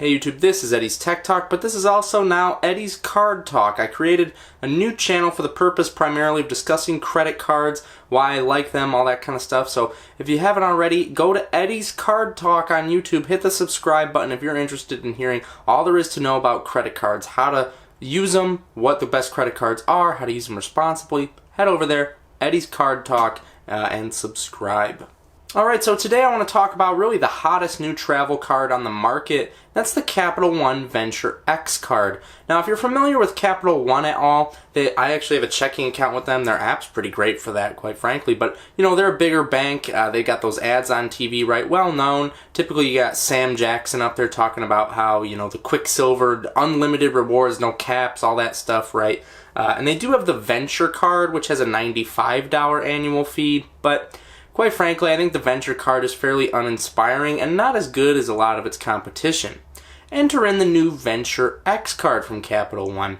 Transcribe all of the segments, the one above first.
Hey YouTube, this is Eddie's Tech Talk, but this is also now Eddie's Card Talk. I created a new channel for the purpose primarily of discussing credit cards, why I like them, all that kind of stuff. So if you haven't already, go to Eddie's Card Talk on YouTube, hit the subscribe button if you're interested in hearing all there is to know about credit cards, how to use them, what the best credit cards are, how to use them responsibly. Head over there, Eddie's Card Talk, and subscribe. Alright, so today I want to talk about really the hottest new travel card on the market. That's the Capital One Venture X card. Now, if you're familiar with Capital One at all, I actually have a checking account with them. Their app's pretty great for that, quite frankly. But, you know, they're a bigger bank. They got those ads on TV, right? Well known. Typically, you got Sam Jackson up there talking about how, you know, the Quicksilver, unlimited rewards, no caps, all that stuff, right? And they do have the Venture card, which has a $95 annual fee, but quite frankly, I think the Venture card is fairly uninspiring and not as good as a lot of its competition. Enter in the new Venture X card from Capital One.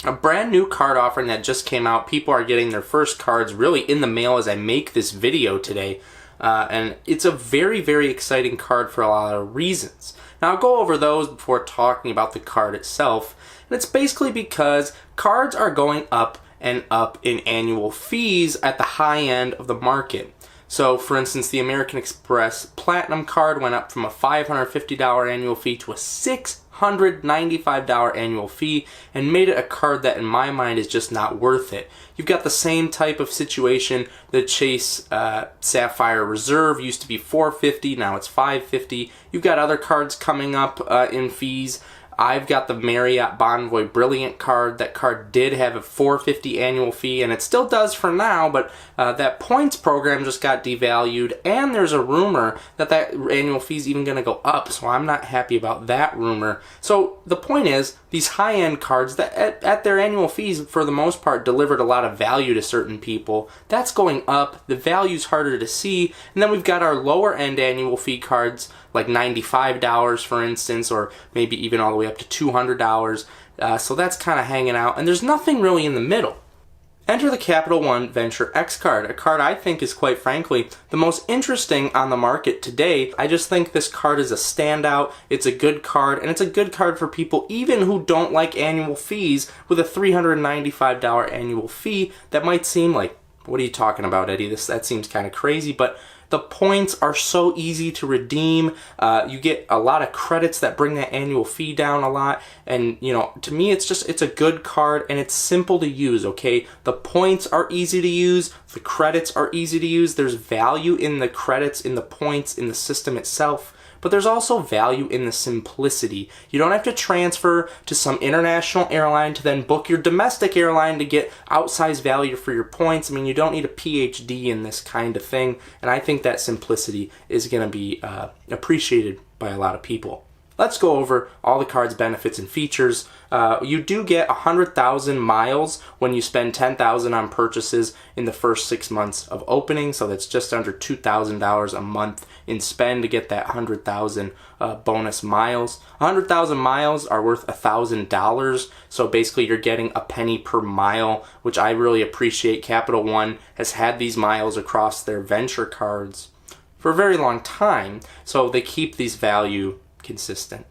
A brand new card offering that just came out. People are getting their first cards really in the mail as I make this video today. And it's a very, very exciting card for a lot of reasons. Now, I'll go over those before talking about the card itself. And it's basically because cards are going up and up in annual fees at the high end of the market. So, for instance, the American Express Platinum card went up from a $550 annual fee to a $695 annual fee and made it a card that, in my mind, is just not worth it. You've got the same type of situation. The Chase Sapphire Reserve used to be $450, now it's $550. You've got other cards coming up in fees. I've got the Marriott Bonvoy Brilliant card. That card did have a $450 annual fee, and it still does for now, but that points program just got devalued, and there's a rumor that that annual fee is even going to go up, so I'm not happy about that rumor. So the point is, these high-end cards that at their annual fees, for the most part, delivered a lot of value to certain people. That's going up. The value's harder to see, and then we've got our lower-end annual fee cards, like $95 for instance, or maybe even all the way up to $200. So that's kind of hanging out, and there's nothing really in the middle. Enter the Capital One Venture X card, a card I think is, quite frankly, the most interesting on the market today. I just think this card is a standout. It's a good card, and it's a good card for people even who don't like annual fees. With a $395 annual fee, that might seem like, what are you talking about, Eddie? That seems kind of crazy, but the points are so easy to redeem. You get a lot of credits that bring that annual fee down a lot. And, you know, to me, it's a good card, and it's simple to use, okay? The points are easy to use. The credits are easy to use. There's value in the credits, in the points, in the system itself. But there's also value in the simplicity. You don't have to transfer to some international airline to then book your domestic airline to get outsized value for your points. I mean, you don't need a PhD in this kind of thing, and I think that simplicity is going to be appreciated by a lot of people. Let's go over all the card's benefits and features. You do get 100,000 miles when you spend $10,000 on purchases in the first 6 months of opening, so that's just under $2,000 a month in spend to get that 100,000 bonus miles. 100,000 miles are worth $1,000, so basically you're getting a penny per mile, which I really appreciate. Capital One has had these miles across their venture cards for a very long time, so they keep these value consistent.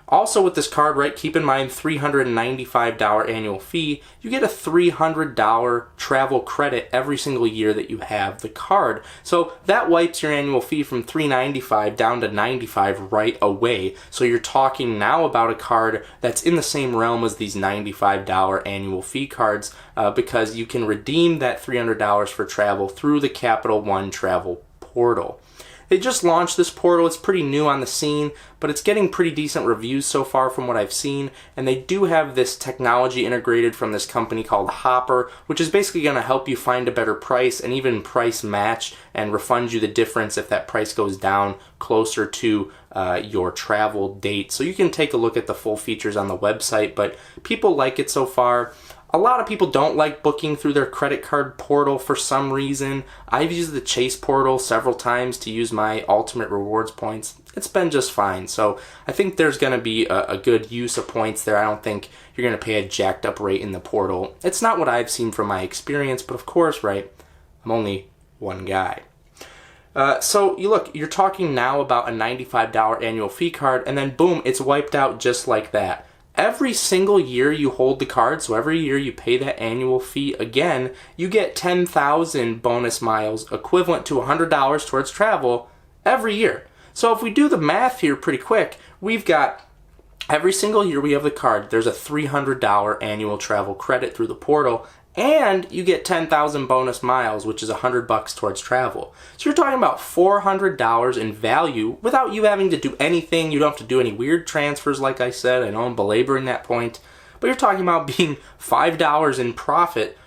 Also with this card, right, keep in mind $395 annual fee. You get a $300 travel credit every single year that you have the card. So that wipes your annual fee from $395 down to $95 right away. So you're talking now about a card that's in the same realm as these $95 annual fee cards because you can redeem that $300 for travel through the Capital One travel portal. They just launched this portal. It's pretty new on the scene, but it's getting pretty decent reviews so far from what I've seen. And they do have this technology integrated from this company called Hopper, which is basically going to help you find a better price and even price match and refund you the difference if that price goes down closer to your travel date. So you can take a look at the full features on the website, but people like it so far. A lot of people don't like booking through their credit card portal for some reason. I've used the Chase portal several times to use my ultimate rewards points. It's been just fine. So I think there's going to be a good use of points there. I don't think you're going to pay a jacked up rate in the portal. It's not what I've seen from my experience, but of course, right, I'm only one guy. So you're talking now about a $95 annual fee card, and then boom, it's wiped out just like that. Every single year you hold the card, so every year you pay that annual fee again, you get 10,000 bonus miles, equivalent to $100 towards travel every year. So if we do the math here pretty quick, we've got every single year we have the card, there's a $300 annual travel credit through the portal, and you get 10,000 bonus miles, which is $100 towards travel. So you're talking about $400 in value without you having to do anything. You don't have to do any weird transfers, like I said. I know I'm belaboring that point. But you're talking about being $5 in profit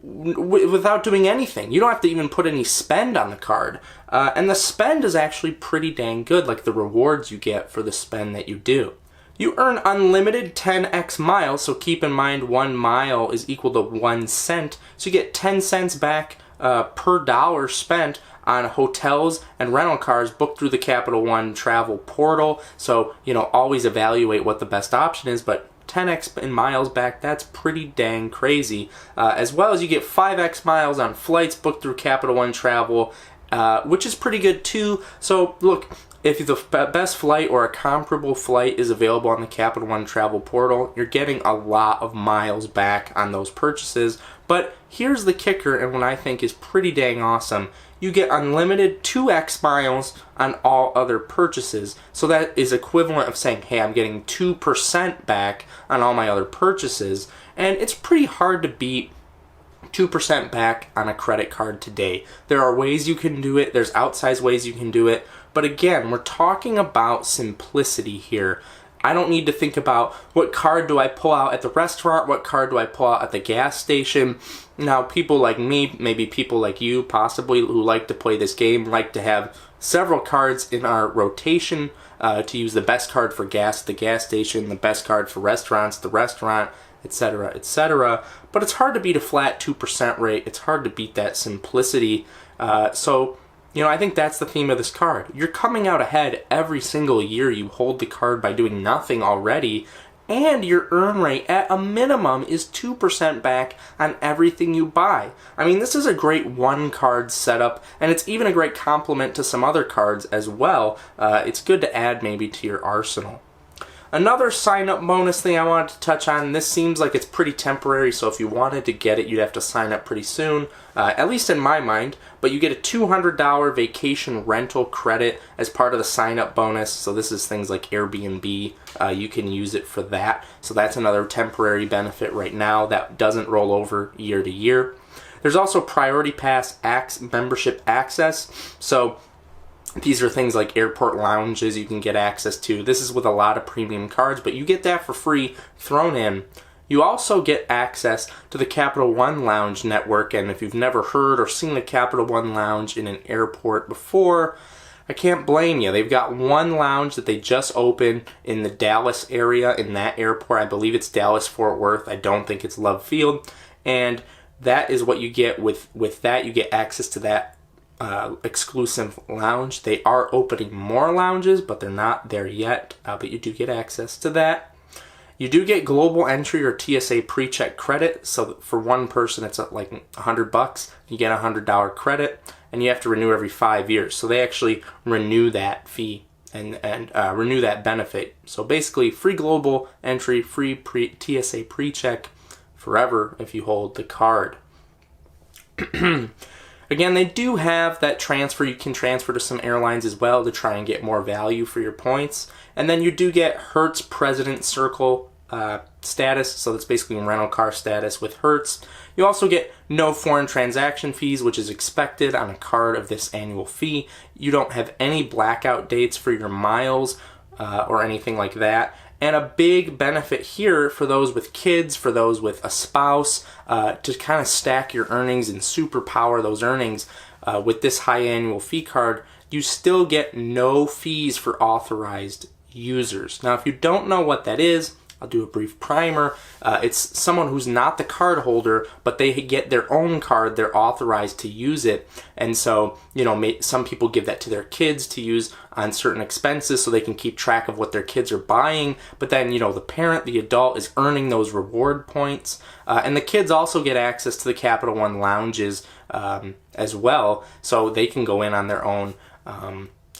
without doing anything. You don't have to even put any spend on the card. And the spend is actually pretty dang good, like the rewards you get for the spend that you do. You earn unlimited 10x miles, so keep in mind 1 mile is equal to 1 cent. So you get 10 cents back per dollar spent on hotels and rental cars booked through the Capital One travel portal. So, always evaluate what the best option is, but 10x in miles back, that's pretty dang crazy. As well as you get 5x miles on flights booked through Capital One travel, which is pretty good too. So look, if the best flight or a comparable flight is available on the Capital One travel portal, you're getting a lot of miles back on those purchases. But here's the kicker, and what I think is pretty dang awesome. You get unlimited 2x miles on all other purchases. So that is equivalent of saying, hey, I'm getting 2% back on all my other purchases. And it's pretty hard to beat 2% back on a credit card today. There are ways you can do it. There's outsized ways you can do it. But again, we're talking about simplicity here. I don't need to think about what card do I pull out at the restaurant, what card do I pull out at the gas station. Now, people like me, maybe people like you possibly who like to play this game, like to have several cards in our rotation to use the best card for gas at the gas station, the best card for restaurants, the restaurant, etc., etc. But it's hard to beat a flat 2% rate. It's hard to beat that simplicity. I think that's the theme of this card. You're coming out ahead every single year you hold the card by doing nothing already, and your earn rate at a minimum is 2% back on everything you buy. I mean, this is a great one card setup, and it's even a great complement to some other cards as well. It's good to add maybe to your arsenal. Another sign-up bonus thing I wanted to touch on, this seems like it's pretty temporary, so if you wanted to get it, you'd have to sign up pretty soon, at least in my mind, but you get a $200 vacation rental credit as part of the sign-up bonus, so this is things like Airbnb, you can use it for that, so that's another temporary benefit right now that doesn't roll over year to year. There's also Priority Pass membership access, so these are things like airport lounges you can get access to. This is with a lot of premium cards, but you get that for free thrown in. You also get access to the Capital One Lounge network, and if you've never heard or seen the Capital One Lounge in an airport before, I can't blame you. They've got one lounge that they just opened in the Dallas area in that airport. I believe it's Dallas-Fort Worth. I don't think it's Love Field. And that is what you get with that. You get access to that exclusive lounge. They are opening more lounges, but they're not there yet, but you do get access to that. You do get global entry or TSA pre-check credit, so for one person it's like $100. You get a $100 credit, and you have to renew every 5 years, so they actually renew that fee and renew that benefit. So basically free global entry, free TSA pre-check forever if you hold the card. Again, they do have that transfer. You can transfer to some airlines as well to try and get more value for your points. And then you do get Hertz President Circle status, so that's basically rental car status with Hertz. You also get no foreign transaction fees, which is expected on a card of this annual fee. You don't have any blackout dates for your miles or anything like that. And a big benefit here for those with kids, for those with a spouse, to kind of stack your earnings and superpower those earnings with this high annual fee card, you still get no fees for authorized users. Now, if you don't know what that is, I'll do a brief primer. It's someone who's not the card holder, but they get their own card. They're authorized to use it. And so, some people give that to their kids to use on certain expenses so they can keep track of what their kids are buying. But then, the parent, the adult, is earning those reward points. And the kids also get access to the Capital One lounges as well, so they can go in on their own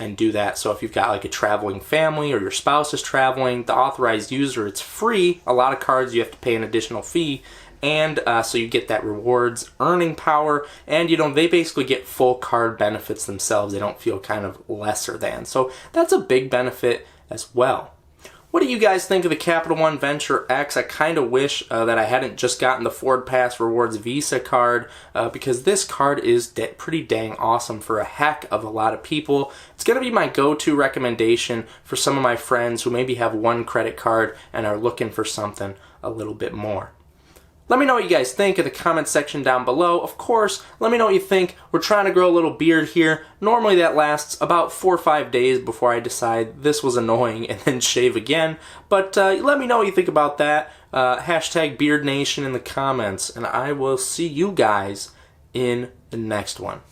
and do that. So if you've got like a traveling family or your spouse is traveling, the authorized user, it's free. A lot of cards you have to pay an additional fee, and so you get that rewards earning power, and they basically get full card benefits themselves. They don't feel kind of lesser than. So that's a big benefit as well. What do you guys think of the Capital One Venture X? I kind of wish that I hadn't just gotten the Ford Pass Rewards Visa card, because this card is pretty dang awesome for a heck of a lot of people. It's going to be my go-to recommendation for some of my friends who maybe have one credit card and are looking for something a little bit more. Let me know what you guys think in the comment section down below. Of course, let me know what you think. We're trying to grow a little beard here. Normally that lasts about 4 or 5 days before I decide this was annoying and then shave again. But let me know what you think about that. Hashtag Beard Nation in the comments. And I will see you guys in the next one.